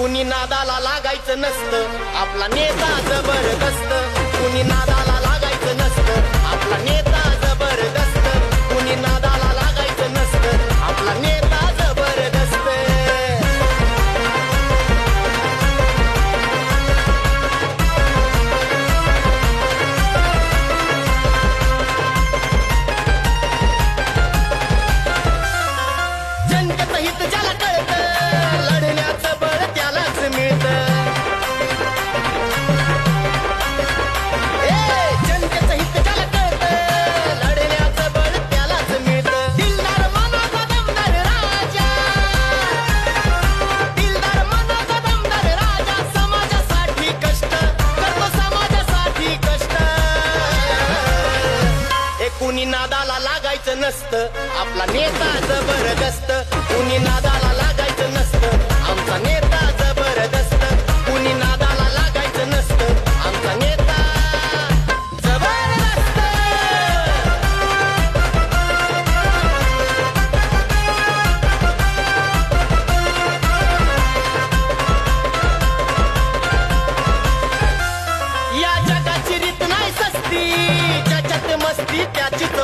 कुणी नादाला लागायचं नसतं, आपला नेता जबरदस्त. कुणी नादाला लागायचं नसतं, आपला नेता जबरदस्त. कुणी नादाला लागायचं नसतं, आपला नेता जबरदस्त. जनतेचं हित ज्याला कळतं, लढण्याचं बळ त्यालाच मिळतं. जनतेचं हित ज्याला कळतं, लढण्याचं बळ त्यालाच मिळतं. दिलदार मनाचा दमदार राजा, दिलदार मनाचा दमदार राजा, समाजासाठी कष्ट करतो, समाजासाठी कष्ट. कुणी नादाला लागायचं नसतं, आपला नेता जबरदस्त. कुणी नादाला लागायचं नसतं, आमचा नेता जबरदस्त. कुणी नादाला लागायचं नसतं, आमचा नेता जबरदस्त. या जगाची रीत नाही सस्ती, ज्याच्यात मस्ती त्याचीच